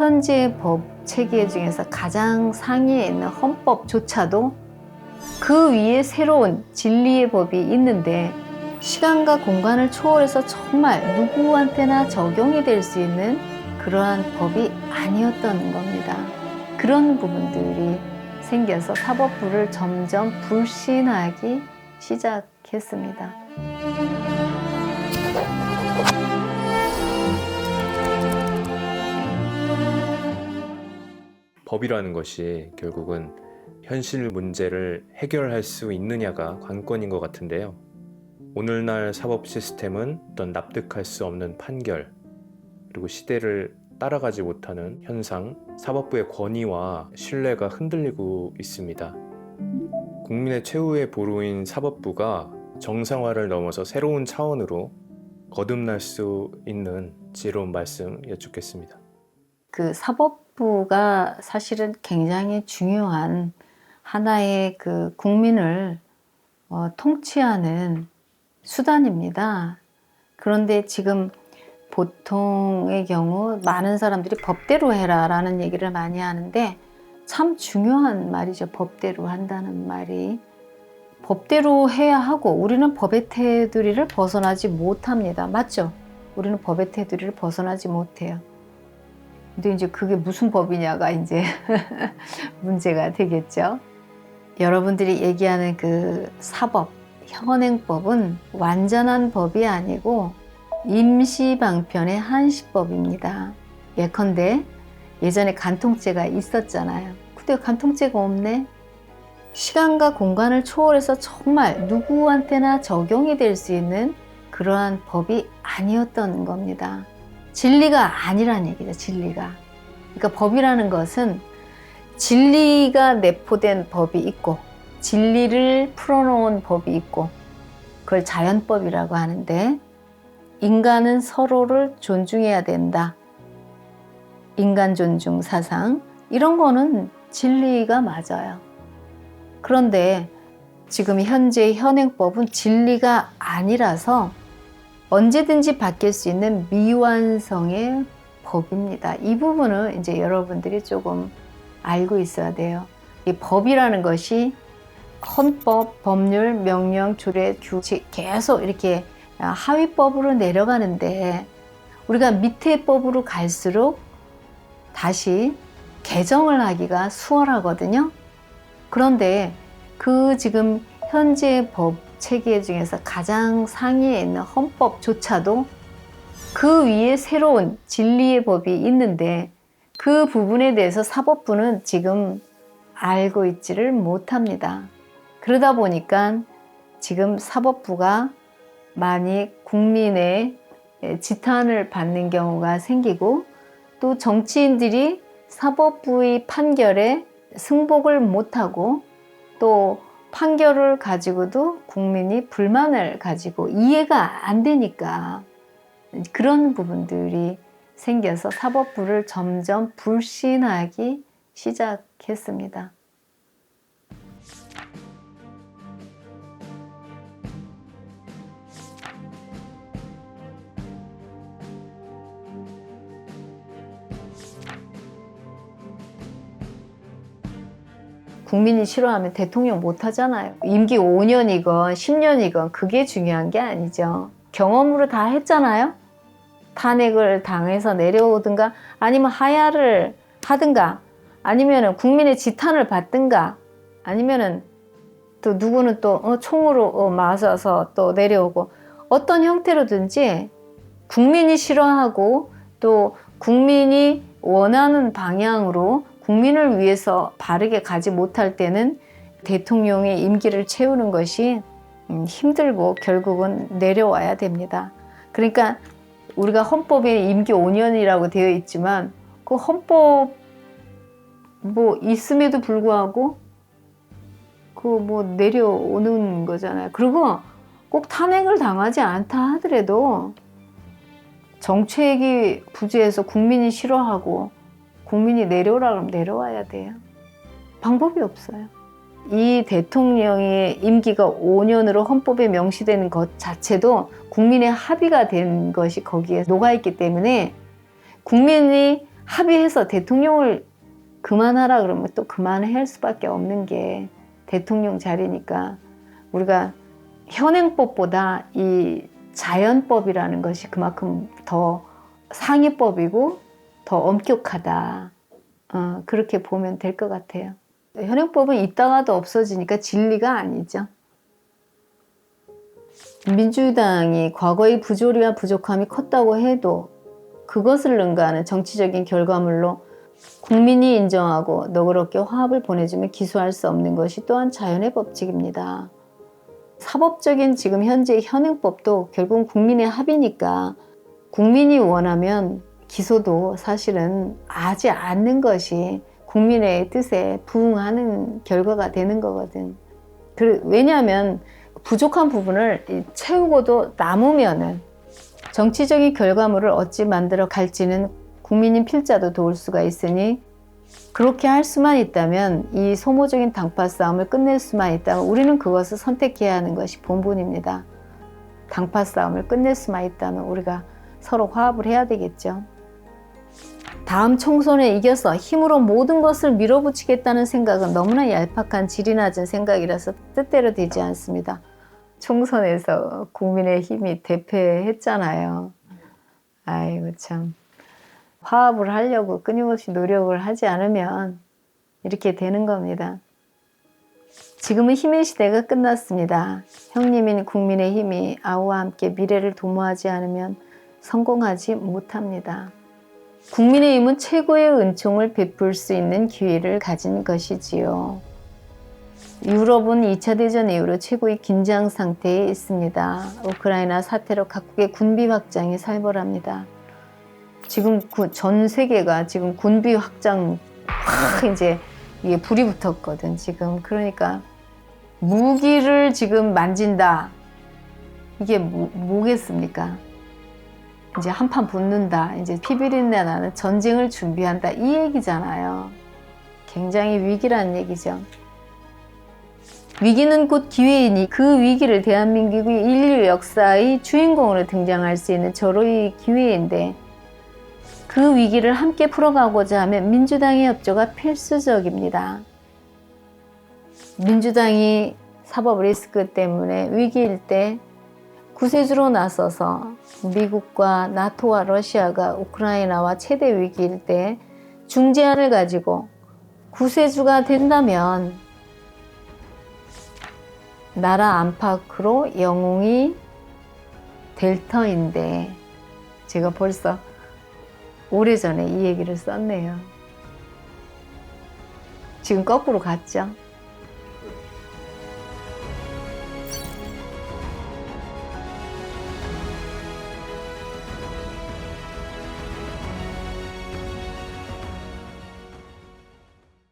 현재 법 체계 중에서 가장 상위에 있는 헌법조차도 그 위에 새로운 진리의 법이 있는데 시간과 공간을 초월해서 정말 누구한테나 적용이 될 수 있는 그러한 법이 아니었던 겁니다. 그런 부분들이 생겨서 사법부를 점점 불신하기 시작했습니다. 법이라는 것이 결국은 현실 문제를 해결할 수 있느냐가 관건인 것 같은데요. 오늘날 사법 시스템은 어떤 납득할 수 없는 판결, 그리고 시대를 따라가지 못하는 현상, 사법부의 권위와 신뢰가 흔들리고 있습니다. 국민의 최후의 보루인 사법부가 정상화를 넘어서 새로운 차원으로 거듭날 수 있는 지혜로운 말씀 여쭙겠습니다. 그 사법부가 사실은 굉장히 중요한 하나의 그 국민을 통치하는 수단입니다. 그런데 지금 보통의 경우 많은 사람들이 법대로 해라 라는 얘기를 많이 하는데 참 중요한 말이죠. 법대로 한다는 말이. 법대로 해야 하고 우리는 법의 테두리를 벗어나지 못합니다. 맞죠? 우리는 법의 테두리를 벗어나지 못해요. 근데 이제 그게 무슨 법이냐가 이제 문제가 되겠죠. 여러분들이 얘기하는 그 사법, 현행법은 완전한 법이 아니고 임시방편의 한시법입니다. 예컨대 예전에 간통죄가 있었잖아요. 근데 간통죄가 없네? 시간과 공간을 초월해서 정말 누구한테나 적용이 될 수 있는 그러한 법이 아니었던 겁니다. 진리가 아니란 얘기죠, 진리가. 그러니까 법이라는 것은 진리가 내포된 법이 있고 진리를 풀어놓은 법이 있고 그걸 자연법이라고 하는데 인간은 서로를 존중해야 된다. 인간 존중 사상 이런 거는 진리가 맞아요. 그런데 지금 현재 현행법은 진리가 아니라서 언제든지 바뀔 수 있는 미완성의 법입니다. 이 부분은 이제 여러분들이 조금 알고 있어야 돼요. 이 법이라는 것이 헌법, 법률, 명령, 조례, 규칙 계속 이렇게 하위법으로 내려가는데 우리가 밑에 법으로 갈수록 다시 개정을 하기가 수월하거든요. 그런데 그 지금 현재 법 체계 중에서 가장 상위에 있는 헌법조차도 그 위에 새로운 진리의 법이 있는데 그 부분에 대해서 사법부는 지금 알고 있지를 못합니다. 그러다 보니까 지금 사법부가 많이 국민의 지탄을 받는 경우가 생기고 또 정치인들이 사법부의 판결에 승복을 못하고 또 판결을 가지고도 국민이 불만을 가지고 이해가 안 되니까 그런 부분들이 생겨서 사법부를 점점 불신하기 시작했습니다. 국민이 싫어하면 대통령 못 하잖아요. 임기 5년이건 10년이건 그게 중요한 게 아니죠. 경험으로 다 했잖아요. 탄핵을 당해서 내려오든가 아니면 하야를 하든가 아니면은 국민의 지탄을 받든가 아니면은 또 누구는 또 총으로 맞아서 또 내려오고 어떤 형태로든지 국민이 싫어하고 또 국민이 원하는 방향으로 국민을 위해서 바르게 가지 못할 때는 대통령의 임기를 채우는 것이 힘들고 결국은 내려와야 됩니다. 그러니까 우리가 헌법에 임기 5년이라고 되어 있지만 그 헌법 뭐 있음에도 불구하고 그 뭐 내려오는 거잖아요. 그리고 꼭 탄핵을 당하지 않다 하더라도 정책이 부재해서 국민이 싫어하고 국민이 내려오라 그러면 내려와야 돼요. 방법이 없어요. 이 대통령의 임기가 5년으로 헌법에 명시되는 것 자체도 국민의 합의가 된 것이 거기에 녹아있기 때문에 국민이 합의해서 대통령을 그만하라 그러면 또 그만해야 할 수밖에 없는 게 대통령 자리니까 우리가 현행법보다 이 자연법이라는 것이 그만큼 더 상위법이고 더 엄격하다. 그렇게 보면 될 것 같아요. 현행법은 있다가도 없어지니까 진리가 아니죠. 민주당이 과거의 부조리와 부족함이 컸다고 해도 그것을 능가하는 정치적인 결과물로 국민이 인정하고 너그럽게 화합을 보내주면 기소할 수 없는 것이 또한 자연의 법칙입니다. 사법적인 지금 현재 현행법도 결국은 국민의 합의니까 국민이 원하면 기소도 사실은 하지 않는 것이 국민의 뜻에 부응하는 결과가 되는 거거든. 왜냐하면 부족한 부분을 채우고도 남으면은 정치적인 결과물을 어찌 만들어 갈지는 국민인 필자도 도울 수가 있으니 그렇게 할 수만 있다면 이 소모적인 당파 싸움을 끝낼 수만 있다면 우리는 그것을 선택해야 하는 것이 본분입니다. 당파 싸움을 끝낼 수만 있다면 우리가 서로 화합을 해야 되겠죠. 다음 총선에 이겨서 힘으로 모든 것을 밀어붙이겠다는 생각은 너무나 얄팍한 질이 낮은 생각이라서 뜻대로 되지 않습니다. 총선에서 국민의힘이 대패했잖아요. 아이고 참. 화합을 하려고 끊임없이 노력을 하지 않으면 이렇게 되는 겁니다. 지금은 힘의 시대가 끝났습니다. 형님인 국민의힘이 아우와 함께 미래를 도모하지 않으면 성공하지 못합니다. 국민의힘은 최고의 은총을 베풀 수 있는 기회를 가진 것이지요. 유럽은 2차 대전 이후로 최고의 긴장 상태에 있습니다. 우크라이나 사태로 각국의 군비 확장이 살벌합니다. 지금 전 세계가 지금 군비 확장 이제 이게 불이 붙었거든 지금. 그러니까 무기를 지금 만진다. 이게 뭐겠습니까? 이제 한판 붙는다. 이제 피비린내 나는 전쟁을 준비한다. 이 얘기잖아요. 굉장히 위기라는 얘기죠. 위기는 곧 기회이니 그 위기를 대한민국의 인류 역사의 주인공으로 등장할 수 있는 절호의 기회인데 그 위기를 함께 풀어가고자 하면 민주당의 협조가 필수적입니다. 민주당이 사법 리스크 때문에 위기일 때 구세주로 나서서 미국과 나토와 러시아가 우크라이나와 최대 위기일 때 중재안을 가지고 구세주가 된다면 나라 안팎으로 영웅이 될 터인데 제가 벌써 오래전에 이 얘기를 썼네요. 지금 거꾸로 갔죠.